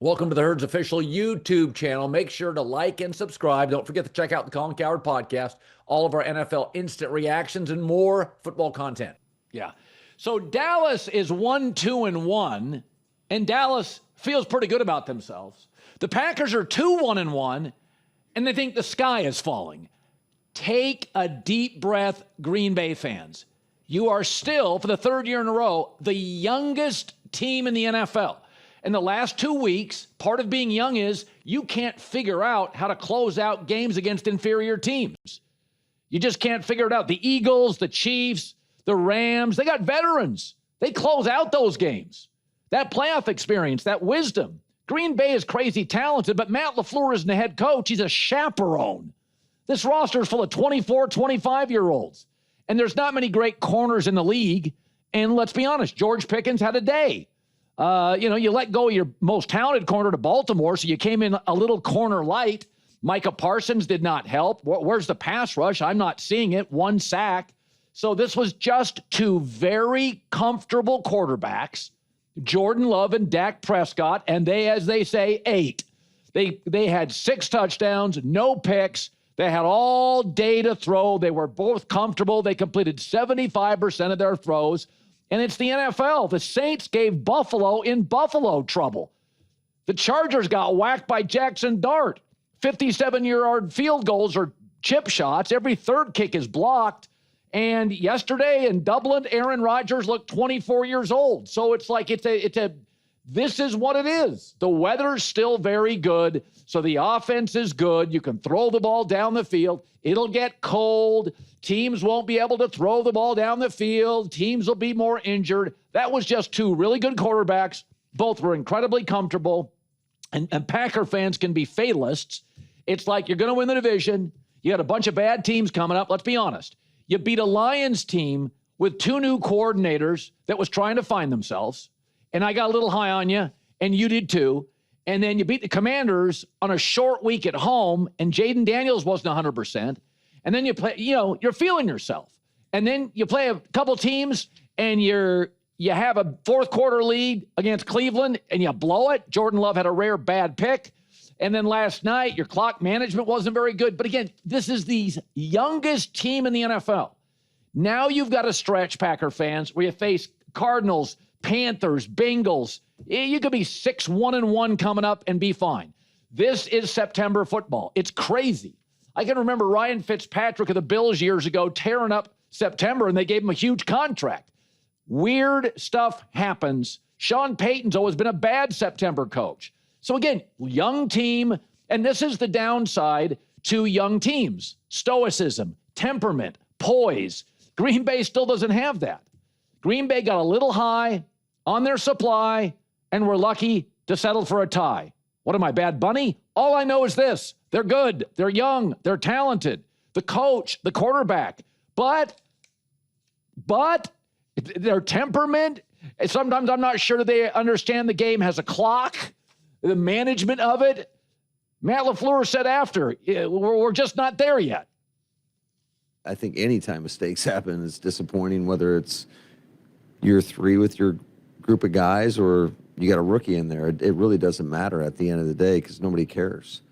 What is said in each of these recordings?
Welcome to the Herd's official YouTube channel. Make sure to like and subscribe. Don't forget to check out the Colin Cowherd podcast, all of our NFL instant reactions, and more football content. Yeah. So Dallas is 1-2-1, and Dallas feels pretty good about themselves. The Packers are 2-1-1, and they think the sky is falling. Take a deep breath, Green Bay fans. You are still, for the third year in a row, the youngest team in the NFL. In the last 2 weeks, part of being young is you can't figure out how to close out games against inferior teams. You just can't figure it out. The Eagles, the Chiefs, the Rams, they got veterans. They close out those games. That playoff experience, that wisdom. Green Bay is crazy talented, but Matt LaFleur isn't the head coach. He's a chaperone. This roster is full of 24, 25-year-olds. And there's not many great corners in the league. And let's be honest, George Pickens had a day. You let go of your most talented corner to Baltimore, so you came in a little corner light. Micah Parsons did not help. Where's the pass rush? I'm not seeing it. 1 sack. So this was just two very comfortable quarterbacks, Jordan Love and Dak Prescott, and they, as they say, ate. They had 6 touchdowns, no picks. They had all day to throw. They were both comfortable. They completed 75% of their throws. And it's the NFL. The Saints gave Buffalo in Buffalo trouble. The Chargers got whacked by Jackson Dart. 57-yard field goals or chip shots. Every third kick is blocked. And yesterday in Dublin, Aaron Rodgers looked 24 years old. So it's like this is what it is. The weather's still very good, so the offense is good. You can throw the ball down the field. It'll get cold. Teams won't be able to throw the ball down the field. Teams will be more injured. That was just two really good quarterbacks. Both were incredibly comfortable. And Packer fans can be fatalists. It's like you're going to win the division. You got a bunch of bad teams coming up. Let's be honest. You beat a Lions team with 2 new coordinators that was trying to find themselves. And I got a little high on you, and you did too. And then you beat the Commanders on a short week at home, and Jaden Daniels wasn't 100%. And then you play, you're feeling yourself. And then you play a couple teams, and you have a fourth quarter lead against Cleveland, and you blow it. Jordan Love had a rare bad pick. And then last night, your clock management wasn't very good. But again, this is the youngest team in the NFL. Now you've got to stretch, Packer fans, where you face Cardinals, Panthers, Bengals. You could be 6-1-1 coming up and be fine. This is September football. It's crazy. I can remember Ryan Fitzpatrick of the Bills years ago tearing up September, and they gave him a huge contract. Weird stuff happens. Sean Payton's always been a bad September coach. So again, young team, and this is the downside to young teams. Stoicism, temperament, poise. Green Bay still doesn't have that. Green Bay got a little high on their supply, and we're lucky to settle for a tie. What am I, Bad Bunny? All I know is this. They're good. They're young. They're talented. The coach, the quarterback. But their temperament, sometimes I'm not sure that they understand the game has a clock, the management of it. Matt LaFleur said after, we're just not there yet. I think anytime mistakes happen, it's disappointing, whether it's year 3 with your group of guys or you got a rookie in there. It really doesn't matter at the end of the day because nobody cares.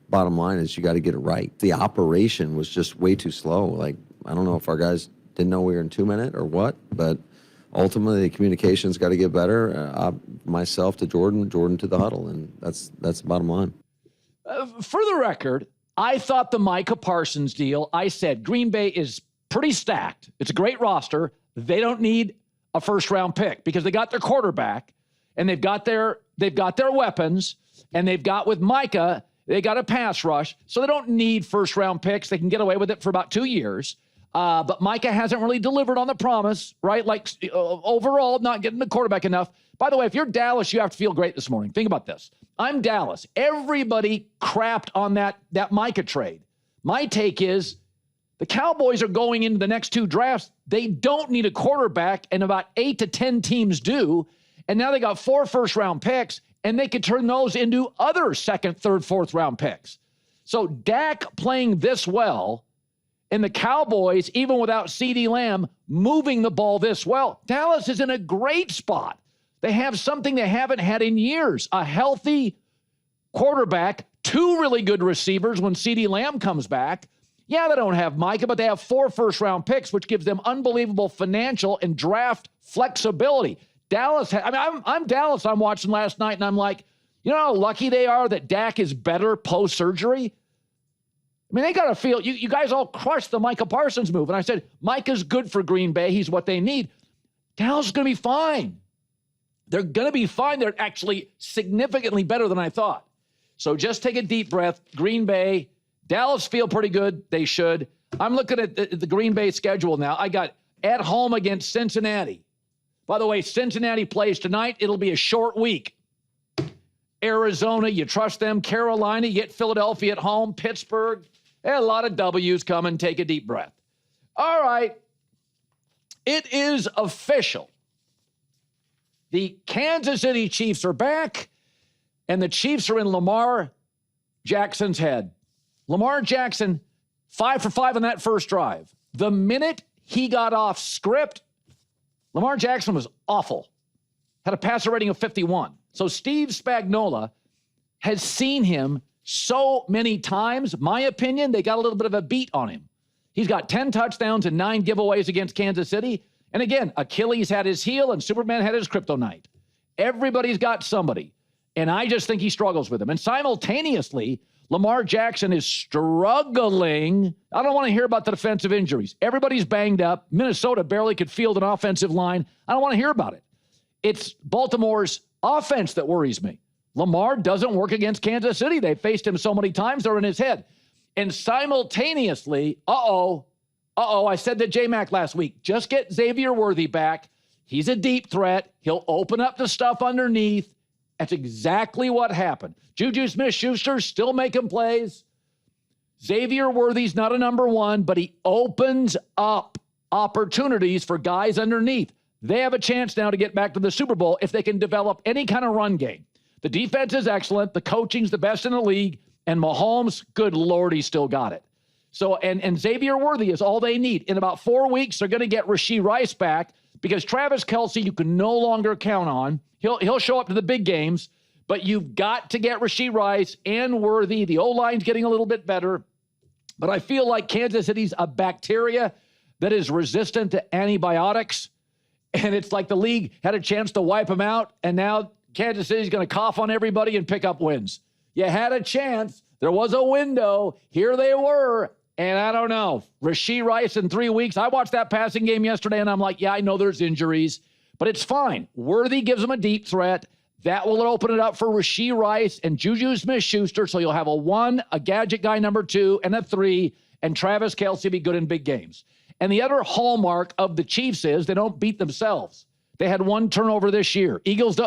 Bottom line is you got to get it right. The operation was just way too slow. Like, I don't know if our guys didn't know we were in 2-minute or what, but ultimately the communication's got to get better. Myself to Jordan to the huddle, and that's the bottom line. For the record, I thought the Micah Parsons deal, I said Green Bay is pretty stacked. It's a great roster. They don't need a first-round pick because they got their quarterback, and they've got their weapons, and they've got with Micah, they got a pass rush, so they don't need first-round picks. They can get away with it for about 2 years. But Micah hasn't really delivered on the promise, right? Like overall, not getting the quarterback enough. By the way, if you're Dallas, you have to feel great this morning. Think about this. I'm Dallas. Everybody crapped on that Micah trade. My take is the Cowboys are going into the next 2 drafts. They don't need a quarterback, and about 8 to 10 teams do. And now they got 4 first-round picks, and they could turn those into other second, third, fourth-round picks. So Dak playing this well, and the Cowboys, even without CeeDee Lamb, moving the ball this well, Dallas is in a great spot. They have something they haven't had in years, a healthy quarterback, 2 really good receivers when CeeDee Lamb comes back. Yeah, they don't have Micah, but they have 4 first-round picks, which gives them unbelievable financial and draft flexibility. Dallas, I'm Dallas. I'm watching last night, and I'm like, you know how lucky they are that Dak is better post-surgery? I mean, they got to feel, you guys all crushed the Micah Parsons move. And I said, Micah's good for Green Bay. He's what they need. Dallas is going to be fine. They're going to be fine. They're actually significantly better than I thought. So just take a deep breath. Green Bay, Dallas feel pretty good. They should. I'm looking at the Green Bay schedule now. I got at home against Cincinnati. By the way, Cincinnati plays tonight. It'll be a short week. Arizona, you trust them. Carolina, you get Philadelphia at home. Pittsburgh, a lot of W's coming. Take a deep breath. All right. It is official. The Kansas City Chiefs are back, and the Chiefs are in Lamar Jackson's head. Lamar Jackson, 5 for 5 on that first drive. The minute he got off script, Lamar Jackson was awful. Had a passer rating of 51. So Steve Spagnuolo has seen him so many times. My opinion, they got a little bit of a beat on him. He's got 10 touchdowns and 9 giveaways against Kansas City. And again, Achilles had his heel and Superman had his kryptonite. Everybody's got somebody. And I just think he struggles with them. And simultaneously, Lamar Jackson is struggling. I don't want to hear about the defensive injuries. Everybody's banged up. Minnesota barely could field an offensive line. I don't want to hear about it. It's Baltimore's offense that worries me. Lamar doesn't work against Kansas City. They faced him so many times, they're in his head. And simultaneously, I said to J-Mac last week, just get Xavier Worthy back. He's a deep threat. He'll open up the stuff underneath. That's exactly what happened. Juju Smith-Schuster's still making plays. Xavier Worthy's not a number 1, but he opens up opportunities for guys underneath. They have a chance now to get back to the Super Bowl if they can develop any kind of run game. The defense is excellent. The coaching's the best in the league. And Mahomes, good Lord, he still got it. So, and Xavier Worthy is all they need. In about 4 weeks, they're going to get Rashee Rice back because Travis Kelce you can no longer count on. He'll show up to the big games, but you've got to get Rashee Rice and Worthy. The O-line's getting a little bit better. But I feel like Kansas City's a bacteria that is resistant to antibiotics. And it's like the league had a chance to wipe them out, and now Kansas City's going to cough on everybody and pick up wins. You had a chance. There was a window. Here they were. And I don't know. Rashee Rice in 3 weeks. I watched that passing game yesterday, and I'm like, yeah, I know there's injuries, but it's fine. Worthy gives them a deep threat. That will open it up for Rashee Rice and Juju Smith-Schuster, so you'll have a 1, a gadget guy number 2, and a 3, and Travis Kelce be good in big games. And the other hallmark of the Chiefs is they don't beat themselves. They had 1 turnover this year. Eagles,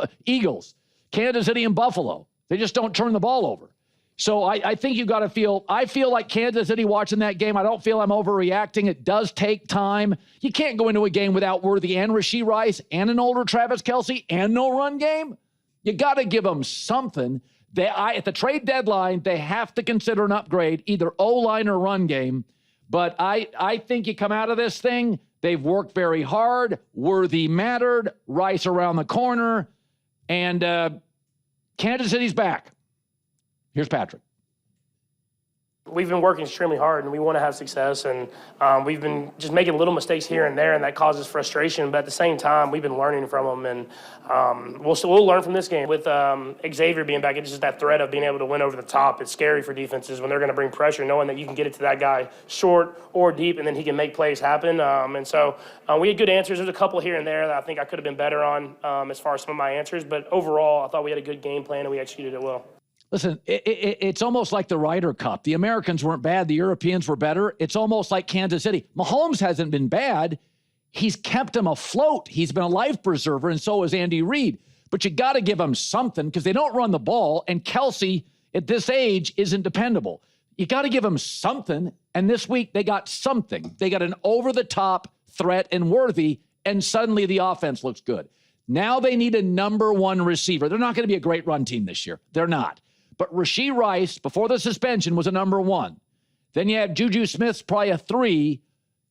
Kansas City, and Buffalo. They just don't turn the ball over. So I think you've got to feel, I feel like Kansas City watching that game. I don't feel I'm overreacting. It does take time. You can't go into a game without Worthy and Rashee Rice and an older Travis Kelce and no run game. You got to give them something. At the trade deadline, they have to consider an upgrade, either O-line or run game. But I think you come out of this thing, they've worked very hard. Worthy mattered. Rice around the corner. And Kansas City's back. Here's Patrick. We've been working extremely hard, and we want to have success, and we've been just making little mistakes here and there, and that causes frustration. But at the same time, we've been learning from them, and we'll learn from this game. With Xavier being back, it's just that threat of being able to win over the top. It's scary for defenses when they're going to bring pressure, knowing that you can get it to that guy short or deep, and then he can make plays happen. And so we had good answers. There's a couple here and there that I think I could have been better on as far as some of my answers. But overall, I thought we had a good game plan, and we executed it well. Listen, it's almost like the Ryder Cup. The Americans weren't bad. The Europeans were better. It's almost like Kansas City. Mahomes hasn't been bad. He's kept them afloat. He's been a life preserver, and so has Andy Reid. But you got to give them something because they don't run the ball, and Kelce at this age isn't dependable. You got to give them something, and this week they got something. They got an over-the-top threat and Worthy, and suddenly the offense looks good. Now they need a number 1 receiver. They're not going to be a great run team this year. They're not. But Rashee Rice, before the suspension, was a number 1. Then you have Juju Smith's probably a 3.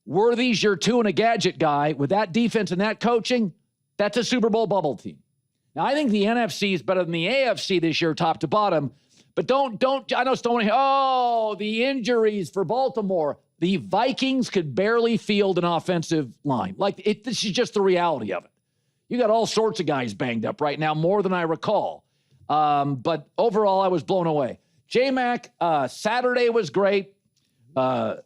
Worthy's your 2 and a gadget guy. With that defense and that coaching, that's a Super Bowl bubble team. Now, I think the NFC is better than the AFC this year, top to bottom. But I know someone, the injuries for Baltimore. The Vikings could barely field an offensive line. This is just the reality of it. You got all sorts of guys banged up right now, more than I recall. But overall, I was blown away. J-Mac, Saturday was great. I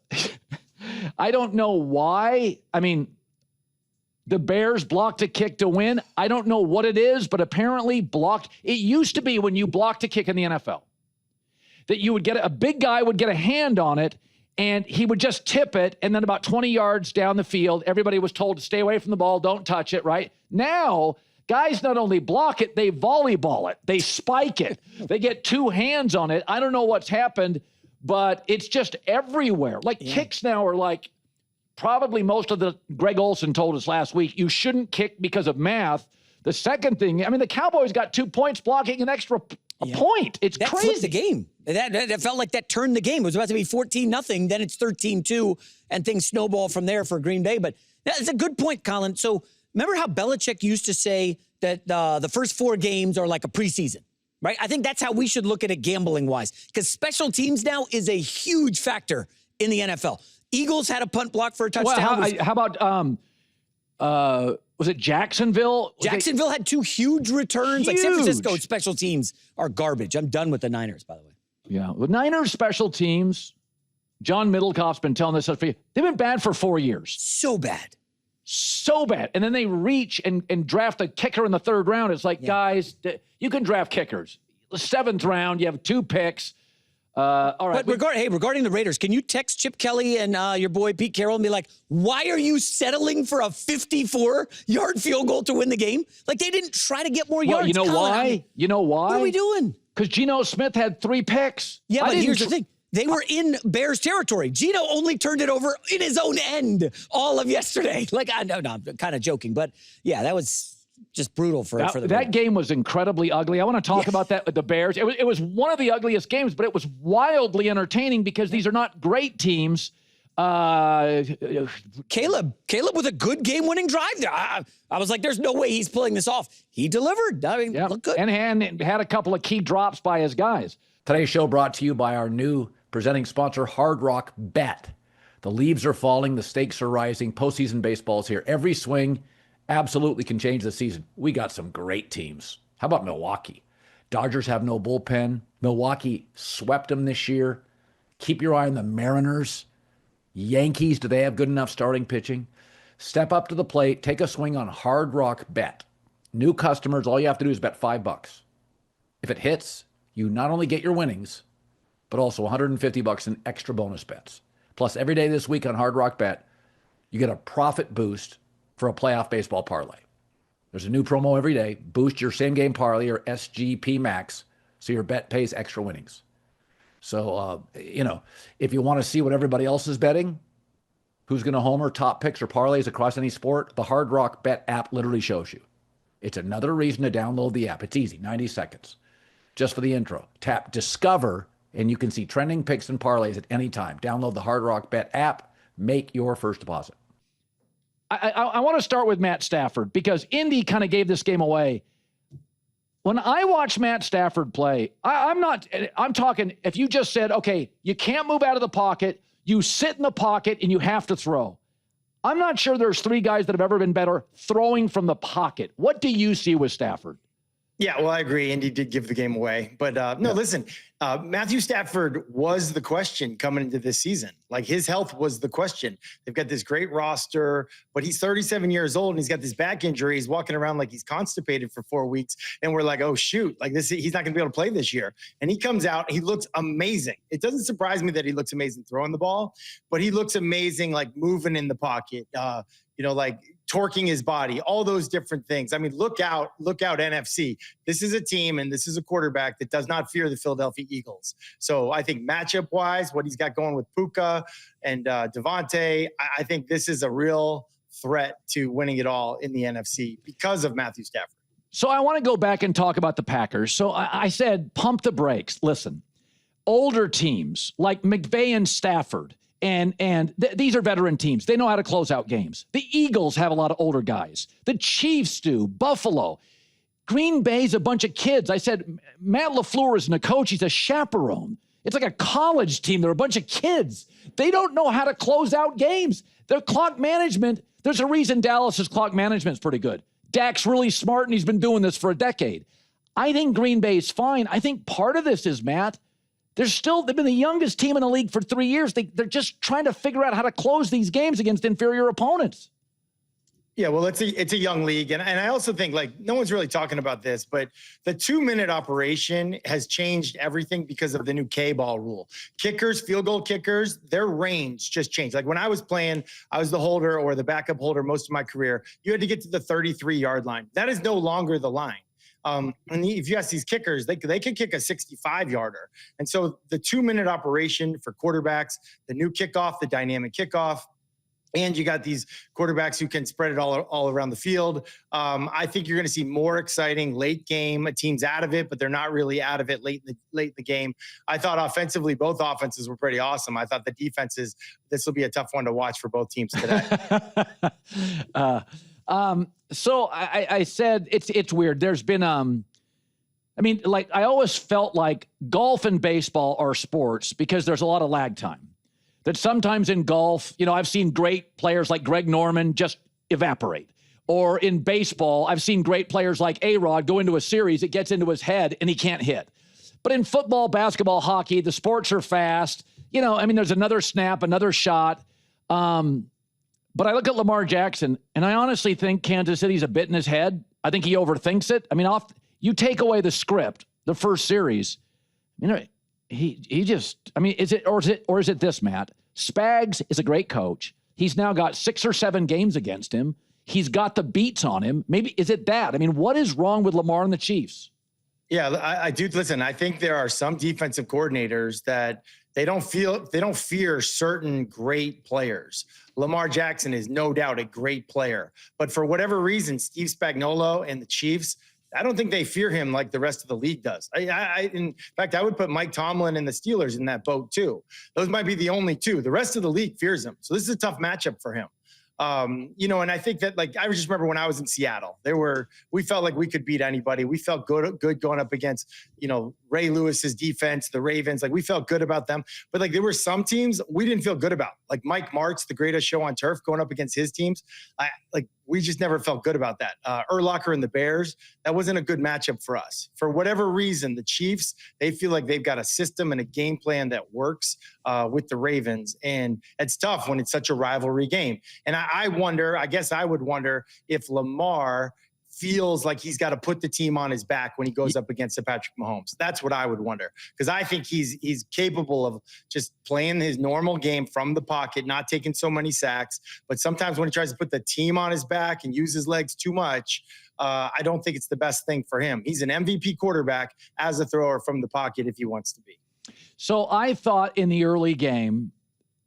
don't know why. I mean, the Bears blocked a kick to win. I don't know what it is, but apparently blocked. It used to be when you blocked a kick in the NFL that you would get a big guy would get a hand on it and he would just tip it. And then about 20 yards down the field, everybody was told to stay away from the ball. Don't touch it. Right now, guys not only block it, they volleyball it. They spike it. They get two hands on it. I don't know what's happened, but it's just everywhere. Kicks now are probably most of the Greg Olson told us last week, you shouldn't kick because of math. The second thing, the Cowboys got 2 points blocking an extra point. It's that crazy. Flipped the game. That felt like that turned the game. It was about to be 14-0. Then it's 13-2, and things snowball from there for Green Bay. But that's a good point, Colin. So remember how Belichick used to say that the first 4 games are like a preseason, right? I think that's how we should look at it gambling-wise, because special teams now is a huge factor in the NFL. Eagles had a punt block for a touchdown. Well, how about was it Jacksonville? Jacksonville had 2 huge returns. Huge. San Francisco special teams are garbage. I'm done with the Niners, by the way. Yeah, the Niners special teams, John Middlecoff's been telling this for you. They've been bad for 4 years. So bad. And then they reach and draft a kicker in the 3rd round. It's guys, you can draft kickers. The 7th round, you have 2 picks. All right. But regarding the Raiders, can you text Chip Kelly and your boy Pete Carroll and be like, why are you settling for a 54-yard field goal to win the game? They didn't try to get more yards. You know why? You know why? What are we doing? Because Geno Smith had 3 picks. Yeah, but here's the thing. They were in Bears territory. Geno only turned it over in his own end all of yesterday. I'm kind of joking. But, yeah, that was just brutal for the that game was incredibly ugly. I want to talk about that with the Bears. It was one of the ugliest games, but it was wildly entertaining because these are not great teams. Caleb with a good game-winning drive there. I was like, there's no way he's pulling this off. He delivered. Looked good. And had a couple of key drops by his guys. Today's show brought to you by our new presenting sponsor, Hard Rock Bet. The leaves are falling. The stakes are rising. Postseason baseball is here. Every swing absolutely can change the season. We got some great teams. How about Milwaukee? Dodgers have no bullpen. Milwaukee swept them this year. Keep your eye on the Mariners. Yankees, do they have good enough starting pitching? Step up to the plate. Take a swing on Hard Rock Bet. New customers, all you have to do is bet $5. If it hits, you not only get your winnings, but also $150 in extra bonus bets. Plus, every day this week on Hard Rock Bet, you get a profit boost for a playoff baseball parlay. There's a new promo every day. Boost your same game parlay or SGP Max so your bet pays extra winnings. So, if you want to see what everybody else is betting, who's going to homer, top picks, or parlays across any sport, the Hard Rock Bet app literally shows you. It's another reason to download the app. It's easy, 90 seconds. Just for the intro. Tap Discover, and you can see trending picks and parlays at any time. Download the Hard Rock Bet app. Make your first deposit. I want to start with Matt Stafford because Indy kind of gave this game away. When I watch Matt Stafford play, I'm talking, if you just said, okay, you can't move out of the pocket, you sit in the pocket, and you have to throw. I'm not sure there's 3 guys that have ever been better throwing from the pocket. What do you see with Stafford? Yeah, well, I agree. Indy did give the game away. But listen, Matthew Stafford was the question coming into this season. His health was the question. They've got this great roster, but he's 37 years old and he's got this back injury. He's walking around like he's constipated for 4 weeks. And we're like, oh, shoot, he's not going to be able to play this year. And he comes out, he looks amazing. It doesn't surprise me that he looks amazing throwing the ball, but he looks amazing, moving in the pocket, torquing his body, all those different things. I mean, look out, NFC. This is a team and this is a quarterback that does not fear the Philadelphia Eagles. So I think matchup-wise, what he's got going with Puka and Devontae, I think this is a real threat to winning it all in the NFC because of Matthew Stafford. So I want to go back and talk about the Packers. So I said, pump the brakes. Listen, older teams like McVay and Stafford, and these are veteran teams. They know how to close out games. The Eagles have a lot of older guys. The Chiefs do. Buffalo. Green Bay's a bunch of kids. I said, Matt LaFleur isn't a coach. He's a chaperone. It's like a college team. They're a bunch of kids. They don't know how to close out games. Their clock management, there's a reason Dallas's clock management is pretty good. Dak's really smart, and he's been doing this for a decade. I think Green Bay's fine. I think part of this is, Matt, they've been the youngest team in the league for 3 years. They're just trying to figure out how to close these games against inferior opponents. Yeah, well, it's a young league. And I also think, like, no one's really talking about this, but the 2-minute operation has changed everything because of the new K-ball rule. Kickers, field goal kickers, their range just changed. Like when I was playing, I was the holder or the backup holder most of my career. You had to get to the 33-yard line. That is no longer the line. And if you ask these kickers, they can kick a 65-yarder. And so the 2-minute operation for quarterbacks, the new kickoff, the dynamic kickoff, and you got these quarterbacks who can spread it all around the field. I think you're going to see more exciting late game. A team's out of it, but they're not really out of it late in the game. I thought offensively, both offenses were pretty awesome. I thought the defenses, this will be a tough one to watch for both teams today. So I said it's weird. There's been I always felt like golf and baseball are sports because there's a lot of lag time. That sometimes in golf, I've seen great players like Greg Norman just evaporate. Or in baseball, I've seen great players like A-Rod go into a series, it gets into his head, and he can't hit. But in football, basketball, hockey, the sports are fast. There's another snap, another shot. But I look at Lamar Jackson, and I honestly think Kansas City's a bit in his head. I think he overthinks it. You take away the script, the first series, he just, is it this, Matt? Spags is a great coach. He's now got 6 or 7 games against him. He's got the beats on him. Maybe, is it that? What is wrong with Lamar and the Chiefs? Yeah, I do. Listen, I think there are some defensive coordinators that they don't fear certain great players. Lamar Jackson is no doubt a great player, but for whatever reason, Steve Spagnuolo and the Chiefs, I don't think they fear him like the rest of the league does. In fact, I would put Mike Tomlin and the Steelers in that boat too. Those might be the only two. The rest of the league fears him. So this is a tough matchup for him. And I think that, I just remember when I was in Seattle, we felt like we could beat anybody. We felt good going up against, Ray Lewis's defense, the Ravens. We felt good about them. But there were some teams we didn't feel good about. Like Mike Martz, the greatest show on turf, going up against his teams. We just never felt good about that. Urlacher and the Bears, that wasn't a good matchup for us. For whatever reason, the Chiefs, they feel like they've got a system and a game plan that works with the Ravens. And it's tough when it's such a rivalry game. And I would wonder if Lamar feels like he's got to put the team on his back when he goes up against Patrick Mahomes. That's what I would wonder. Because I think he's capable of just playing his normal game from the pocket, not taking so many sacks. But sometimes when he tries to put the team on his back and use his legs too much, I don't think it's the best thing for him. He's an MVP quarterback as a thrower from the pocket if he wants to be. So I thought in the early game,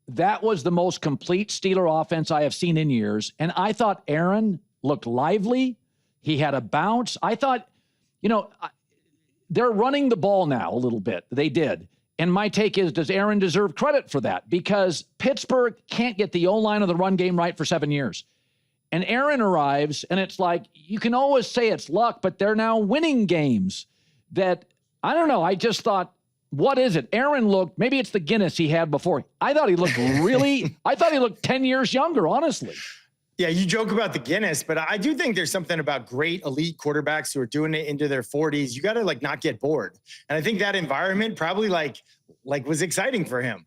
that was the most complete Steeler offense I have seen in years. And I thought Aaron looked lively. He had a bounce. I thought, they're running the ball now a little bit. They did. And my take is, does Aaron deserve credit for that? Because Pittsburgh can't get the O-line of the run game right for 7 years. And Aaron arrives, and it's like, you can always say it's luck, but they're now winning games that, I don't know. I just thought, what is it? Aaron looked, maybe it's the Guinness he had before. I thought he looked I thought he looked 10 years younger, honestly. Yeah, you joke about the Guinness, but I do think there's something about great elite quarterbacks who are doing it into their 40s. You got to not get bored. And I think that environment probably was exciting for him.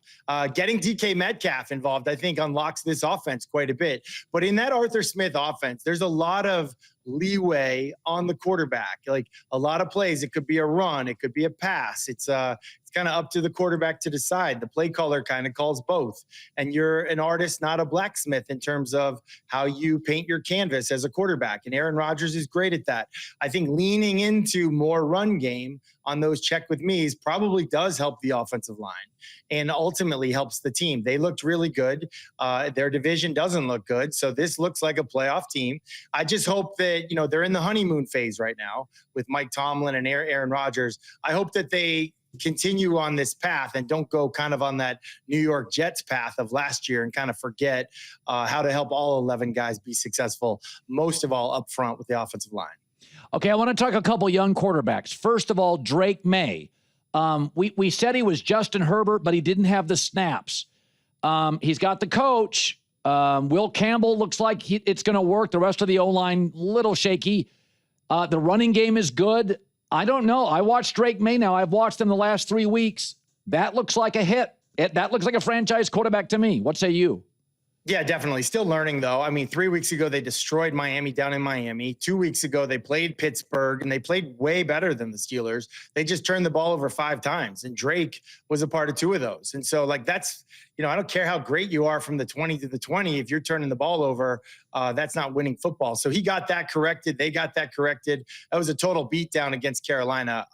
Getting DK Metcalf involved, I think, unlocks this offense quite a bit. But in that Arthur Smith offense, there's a lot of leeway on the quarterback. A lot of plays, it could be a run, it could be a pass. It's kind of up to the quarterback to decide. The play caller kind of calls both. And you're an artist, not a blacksmith, in terms of how you paint your canvas as a quarterback. And Aaron Rodgers is great at that. I think leaning into more run game on those check with me's probably does help the offensive line and ultimately helps the team. They looked really good. Their division doesn't look good. So this looks like a playoff team. I just hope that, they're in the honeymoon phase right now with Mike Tomlin and Aaron Rodgers. I hope that they continue on this path and don't go kind of on that New York Jets path of last year and kind of forget how to help all 11 guys be successful, most of all up front with the offensive line. Okay, I want to talk a couple young quarterbacks. First of all, Drake May. We said he was Justin Herbert, but he didn't have the snaps. He's got the coach. Will Campbell looks like it's going to work. The rest of the O-line, little shaky. The running game is good. I don't know. I watched Drake May now. I've watched him the last 3 weeks. That looks like a hit. That looks like a franchise quarterback to me. What say you? Yeah, definitely. Still learning, though. I mean, 3 weeks ago, they destroyed Miami down in Miami. 2 weeks ago, they played Pittsburgh, and they played way better than the Steelers. They just turned the ball over 5 times, and Drake was a part of 2 of those. And so, like, that's, I don't care how great you are from the 20 to the 20. If you're turning the ball over, that's not winning football. So he got that corrected. They got that corrected. That was a total beatdown against Carolina.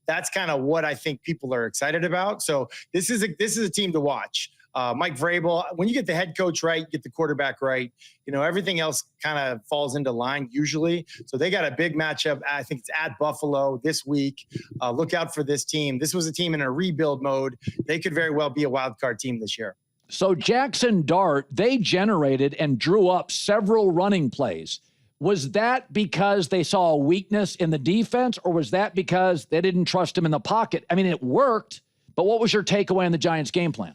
That's kind of what I think people are excited about. So this is a team to watch. Mike Vrabel, when you get the head coach right, you get the quarterback right, everything else kind of falls into line usually. So they got a big matchup. I think it's at Buffalo this week. Look out for this team. This was a team in a rebuild mode. They could very well be a wild card team this year. So Jackson Dart, they generated and drew up several running plays. Was that because they saw a weakness in the defense, or was that because they didn't trust him in the pocket? I mean, it worked, but what was your takeaway on the Giants' game plan?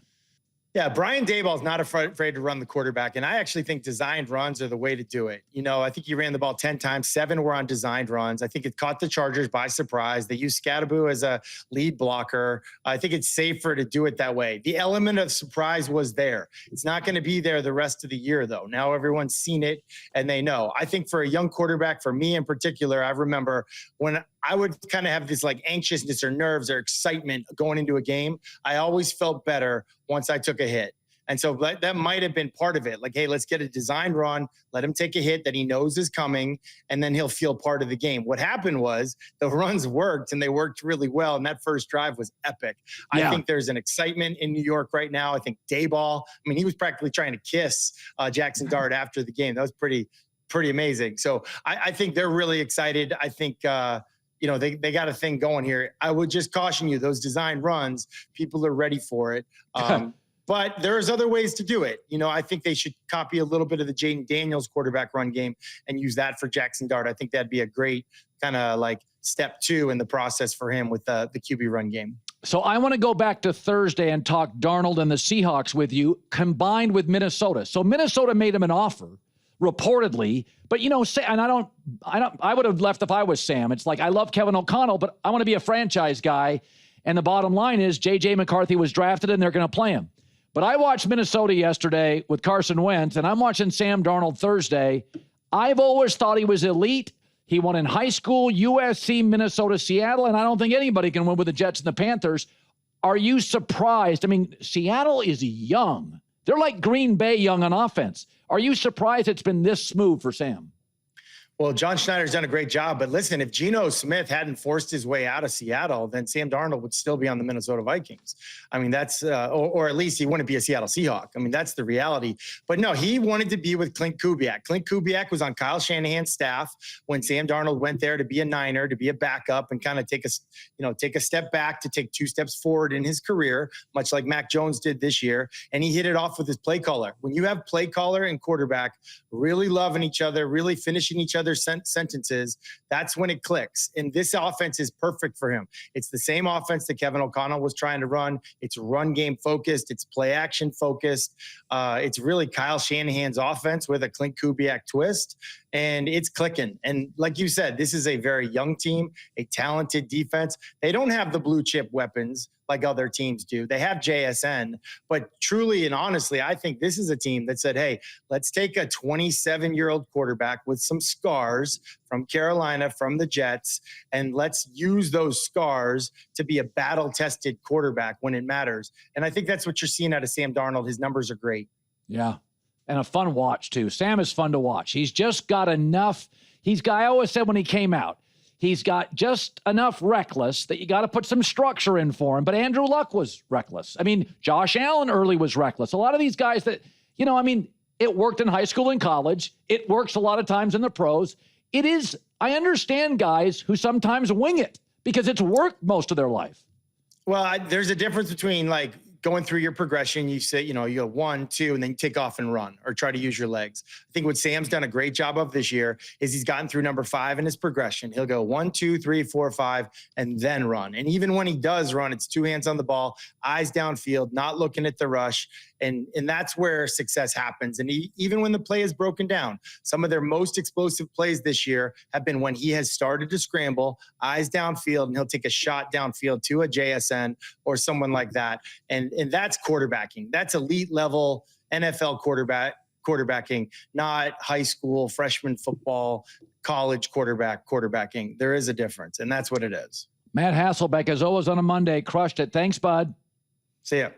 Yeah, Brian Daboll's not afraid to run the quarterback, and I actually think designed runs are the way to do it. I think he ran the ball 10 times, 7 were on designed runs. I think it caught the Chargers by surprise. They used Scadaboo as a lead blocker. I think it's safer to do it that way. The element of surprise was there. It's not going to be there the rest of the year, though. Now everyone's seen it, and they know. I think for a young quarterback, for me in particular, I remember when I would kind of have this like anxiousness or nerves or excitement going into a game. I always felt better once I took a hit. And so that might have been part of it. Like, hey, let's get a designed run, let him take a hit that he knows is coming, and then he'll feel part of the game. What happened was the runs worked, and they worked really well, and that first drive was epic. Yeah. I think there's an excitement in New York right now. I think Daboll, he was practically trying to kiss Jackson Dart after the game. That was pretty amazing. So I think they're really excited. I think they got a thing going here. I would just caution you, those design runs, people are ready for it. But there's other ways to do it. I think they should copy a little bit of the Jaden Daniels quarterback run game and use that for Jackson Dart. I think that'd be a great kind of like step 2 in the process for him with the QB run game. So I want to go back to Thursday and talk Darnold and the Seahawks with you, combined with Minnesota. So Minnesota made him an offer, reportedly, but and I would have left if I was Sam. It's like, I love Kevin O'Connell, but I want to be a franchise guy. And the bottom line is JJ McCarthy was drafted and they're going to play him. But I watched Minnesota yesterday with Carson Wentz, and I'm watching Sam Darnold Thursday. I've always thought he was elite. He won in high school, USC, Minnesota, Seattle, and I don't think anybody can win with the Jets and the Panthers. Are you surprised? Seattle is young. They're like Green Bay young on offense. Are you surprised it's been this smooth for Sam? Well, John Schneider's done a great job, but listen, if Geno Smith hadn't forced his way out of Seattle, then Sam Darnold would still be on the Minnesota Vikings. That's, or at least he wouldn't be a Seattle Seahawk. That's the reality. But no, he wanted to be with Clint Kubiak. Clint Kubiak was on Kyle Shanahan's staff when Sam Darnold went there to be a Niner, to be a backup, and kind of take a step back to take 2 steps forward in his career, much like Mac Jones did this year. And he hit it off with his play caller. When you have play caller and quarterback really loving each other, really finishing each other sentences, that's when it clicks. And this offense is perfect for him. It's the same offense that Kevin O'Connell was trying to run. It's run game focused. It's play action focused. It's really Kyle Shanahan's offense with a Clint Kubiak twist, and it's clicking. And like you said, this is a very young team, a talented defense. They don't have the blue chip weapons like other teams do. They have JSN, but truly and honestly, I think this is a team that said, hey, let's take a 27-year-old quarterback with some scars from Carolina, from the Jets, and let's use those scars to be a battle-tested quarterback when it matters. And I think that's what you're seeing out of Sam Darnold. His numbers are great. Yeah, and a fun watch, too. Sam is fun to watch. He's just got enough. I always said when he came out, he's got just enough reckless that you got to put some structure in for him. But Andrew Luck was reckless. Josh Allen early was reckless. A lot of these guys that, it worked in high school and college. It works a lot of times in the pros. I understand guys who sometimes wing it because it's worked most of their life. Well, there's a difference between like going through your progression, you say, you go 1, 2, and then you take off and run or try to use your legs. I think what Sam's done a great job of this year is he's gotten through number 5 in his progression. He'll go 1, 2, 3, 4, 5, and then run. And even when he does run, it's 2 hands on the ball, eyes downfield, not looking at the rush. And that's where success happens. And even when the play is broken down, some of their most explosive plays this year have been when he has started to scramble, eyes downfield, and he'll take a shot downfield to a JSN or someone like that. And that's quarterbacking. That's elite level NFL quarterbacking, not high school, freshman football, college quarterbacking. There is a difference, and that's what it is. Matt Hasselbeck, as always on a Monday, crushed it. Thanks, bud. See ya.